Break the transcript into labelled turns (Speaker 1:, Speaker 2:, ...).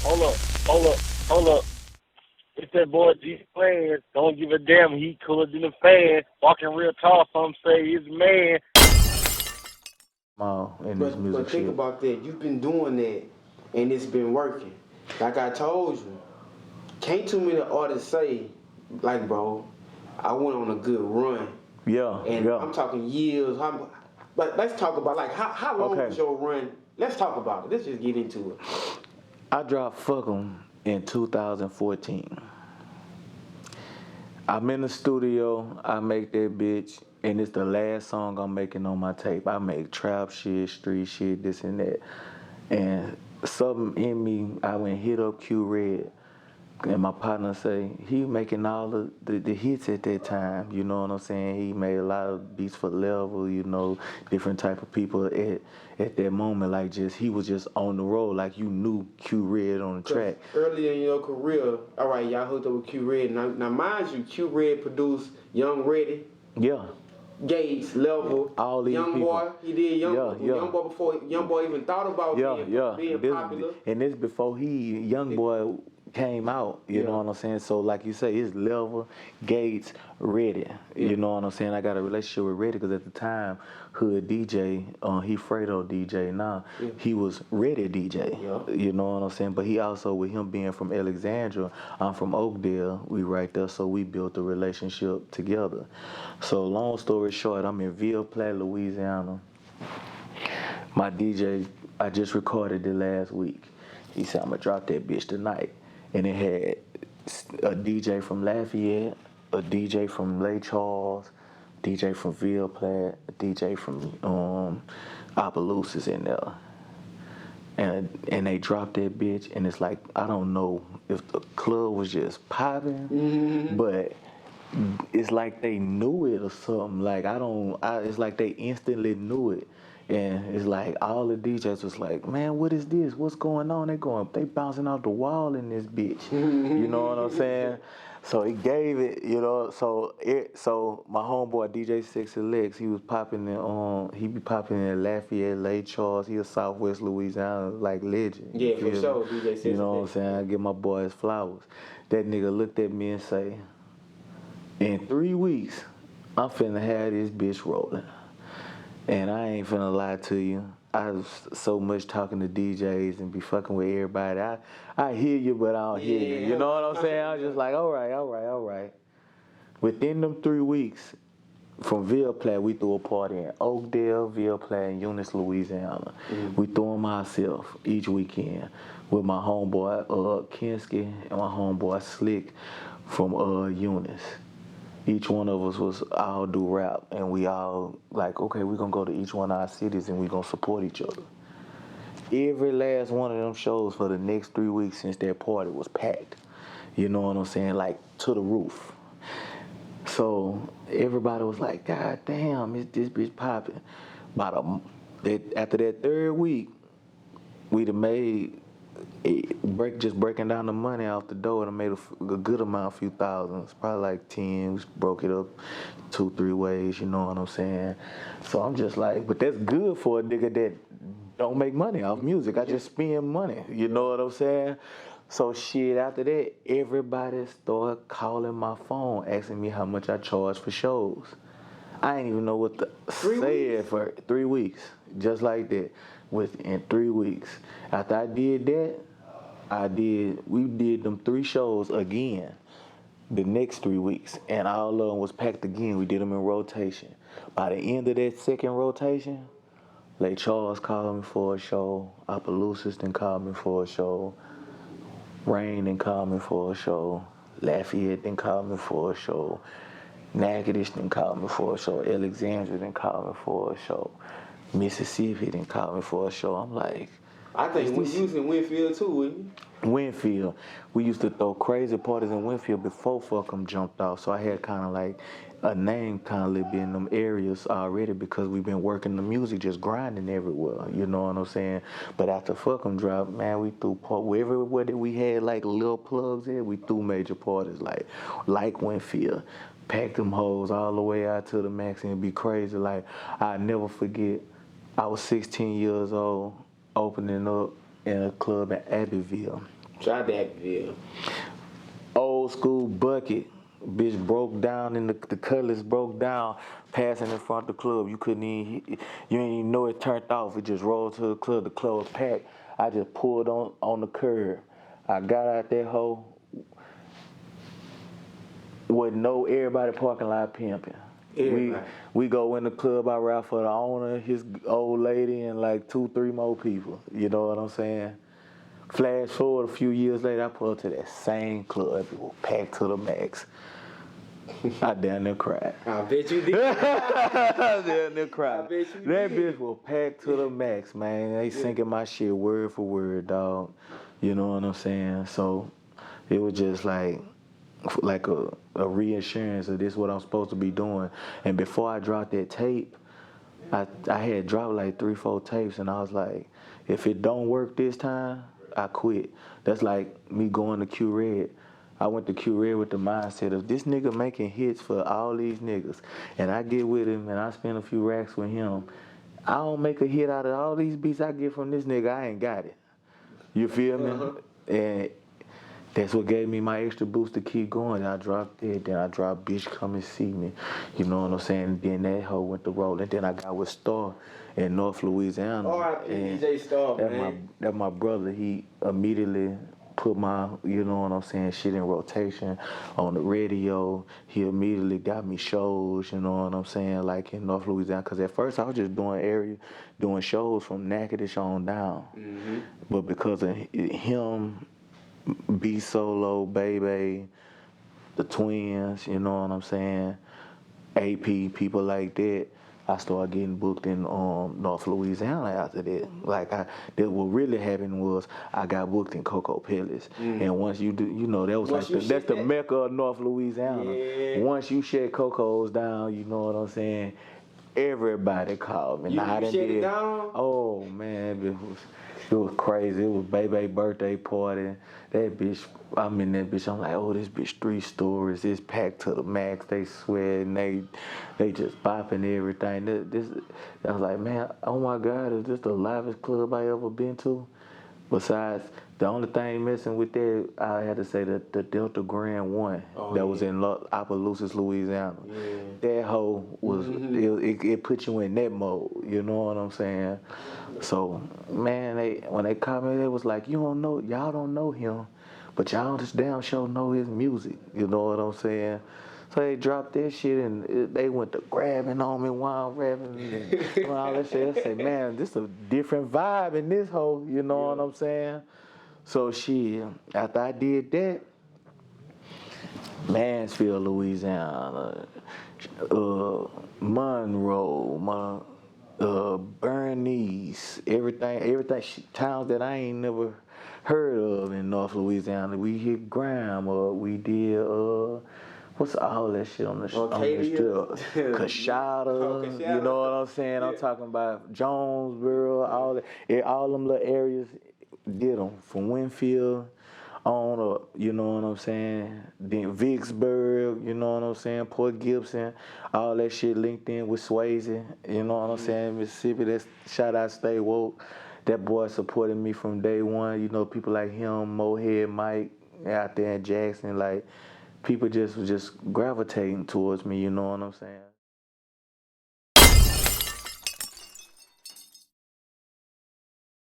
Speaker 1: Hold up, hold up, hold up. It's that boy G Planz. Don't give a damn. He cooler than a fan. Walking real tall. Some say he's a man.
Speaker 2: In this
Speaker 3: But
Speaker 2: music
Speaker 3: think
Speaker 2: shit.
Speaker 3: about that. You've been doing that, and it's been working. Like I told you, can't too many artists say, like, bro, I went on a good run.
Speaker 2: Yeah,
Speaker 3: And
Speaker 2: yeah.
Speaker 3: I'm talking years. But let's talk about like how long
Speaker 2: Okay.
Speaker 3: was your run? Let's talk about it. Let's just get into it.
Speaker 2: I dropped Fuck 'em in 2014. I'm in the studio, I make that bitch, and it's the last song I'm making on my tape. I make trap shit, street shit, this and that. And something in me, I went hit up Q Red. And my partner say, he making all the hits at that time, you know what I'm saying? He made a lot of beats for Level, you know, different type of people at that moment, like just, he was just on the road, like you knew Q Red on the track.
Speaker 3: Earlier in your career, all right, y'all hooked up with Q Red. Now mind you, Q Red produced Young Ready,
Speaker 2: Yeah.
Speaker 3: Gates, Level,
Speaker 2: All these
Speaker 3: Youngboy. He did Youngboy before Youngboy even thought about being popular.
Speaker 2: And this before Youngboy came out, you know what I'm saying? So like you say, it's Level, Gates, Ready. You know what I'm saying? I got a relationship with Ready because at the time, Hood DJ, he Fredo DJ now, he was Ready DJ. You know what I'm saying? But he also, with him being from Alexandria, I'm from Oakdale, we right there, so we built a relationship together. So long story short, I'm in Youngboy, Louisiana. My DJ, I just recorded it last week. He said, I'm gonna drop that bitch tonight. And it had a DJ from Lafayette, a DJ from Lake Charles, DJ from Youngboy, a DJ from Opelousas in there. And they dropped that bitch, and it's like, I don't know if the club was just popping, but it's like they knew it or something. Like, it's like they instantly knew it. And it's like all the DJs was like, man, what is this? What's going on? They bouncing off the wall in this bitch. You know what I'm saying? So he gave it, you know. So my homeboy DJ Sexy Legs, he was popping in he be popping in Lafayette, Lake Charles. He a Southwest Louisiana like legend.
Speaker 3: Yeah, for sure, DJ Sexy.
Speaker 2: You know what I'm saying? I give my boy his flowers. That nigga looked at me and say, in 3 weeks, I'm finna have this bitch rolling. And I ain't finna lie to you. I was so much talking to DJs and be fucking with everybody. I hear you, but I don't hear you. You know what I'm saying? I was just like, all right. Within them 3 weeks, from Youngboy, we threw a party in Oakdale, Youngboy, and Eunice, Louisiana. We threw them ourselves each weekend with my homeboy Kinski and my homeboy Slick from Eunice. Each one of us was all do rap, and we all like, okay, we're gonna go to each one of our cities and we're gonna support each other. Every last one of them shows for the next 3 weeks since that party was packed. You know what I'm saying? Like to the roof. So everybody was like, God damn, is this bitch popping? After that third week, we'd have made just breaking down the money off the door, and I made a good amount, a few thousands, probably like 10. We broke it up 2-3 ways, you know what I'm saying? So I'm just like, but that's good for a nigga that don't make money off music. I just spend money, you know what I'm saying? So shit, after that, everybody started calling my phone, asking me how much I charge for shows. I didn't even know what to say for 3 weeks, just like that. Within 3 weeks. After I did that, we did them 3 shows again the next 3 weeks, and all of them was packed again. We did them in rotation. By the end of that second rotation, Lake Charles called me for a show, Opelousas done called me for a show, Rain done called me for a show, Lafayette done called me for a show, Natchitoches done called me for a show, Alexandria done called me for a show, Mississippi didn't call me for a show. I'm like,
Speaker 3: I think we used in Winfield too, wouldn't you?
Speaker 2: Winfield. We used to throw crazy parties in Winfield before Fuck 'em jumped off. So I had kind of like a name kind of lived in them areas already because we've been working the music, just grinding everywhere. You know what I'm saying? But after Fuck 'em dropped, man, we threw everywhere that we had like little plugs in, we threw major parties like Winfield. Packed them hoes all the way out to the max and it'd be crazy. Like, I never forget, I was 16 years old opening up in a club in Abbeville.
Speaker 3: Try Dackville.
Speaker 2: Old school bucket. Bitch broke down and the cutlass broke down, passing in front of the club. You didn't even know it turned off. It just rolled to the club. The club was packed. I just pulled on the curb. I got out that hole with everybody parking lot pimping. We go in the club. I rap for the owner, his old lady, and like 2-3 more people. You know what I'm saying? Flash forward a few years later, I pulled up to that same club. It was packed to the max. I damn near cried.
Speaker 3: I bet you did.
Speaker 2: I damn near cried.
Speaker 3: I bet you
Speaker 2: that
Speaker 3: did.
Speaker 2: bitch was packed to the max, man. They syncing my shit word for word, dog. You know what I'm saying? So it was just like a reassurance of this what I'm supposed to be doing. And before I dropped that tape, I had dropped like 3-4 tapes, and I was like, if it don't work this time, I quit. That's like me going to Q-Red. I went to Q-Red with the mindset of this nigga making hits for all these niggas, and I get with him and I spend a few racks with him. I don't make a hit out of all these beats I get from this nigga. I ain't got it. You feel me? And that's what gave me my extra boost to keep going. I dropped it, then I dropped Bitch Come and See Me. You know what I'm saying? Then that hoe went to roll. And then I got with Star in North Louisiana.
Speaker 3: R.I.P. DJ Star, man.
Speaker 2: That's my brother. He immediately put my, you know what I'm saying, shit in rotation on the radio. He immediately got me shows, you know what I'm saying, like in North Louisiana. Because at first I was just doing shows from Natchitoches on down. Mm-hmm. But because of him, B Solo, Baby, the Twins, you know what I'm saying, AP, people like that, I started getting booked in North Louisiana after that. What really happened was I got booked in Cocoa Palace. And once you do, you know, that's the mecca of North Louisiana. Yeah. Once you shut Coco's down, you know what I'm saying, everybody called me.
Speaker 3: You shut it down?
Speaker 2: Oh man, it was crazy. It was Baby's birthday party. That bitch, I'm in that bitch. I'm like, oh, this bitch 3 stories. It's packed to the max. They sweating. They just bopping everything. I was like, man, oh my God, is this the livest club I ever been to? Besides, the only thing missing with that, I had to say that the Delta Grand One was in Opelousas, Louisiana. Yeah. That hoe was, it put you in that mode, you know what I'm saying? So, man, when they called me, they was like, y'all don't know him, but y'all just damn sure know his music, you know what I'm saying? So they dropped that shit and they went to grabbing on me while I'm rapping and all that shit. I said, man, this a different vibe in this hoe, you know what I'm saying? So shit, after I did that, Mansfield, Louisiana, Monroe, Bernice, everything, towns that I ain't never heard of in North Louisiana. We hit Graham, we did, what's all that shit on the strip? Kashada, you know what I'm saying? I'm talking about Jonesboro, all them little areas, did them from Winfield on up, you know what I'm saying? Then Vicksburg, you know what I'm saying? Port Gibson, all that shit linked in with Swayze, you know what I'm saying? Mississippi, that's shout out Stay Woke. That boy supported me from day one, you know, people like him, Mohead Mike out there in Jackson, like people just was just gravitating towards me, you know what I'm saying?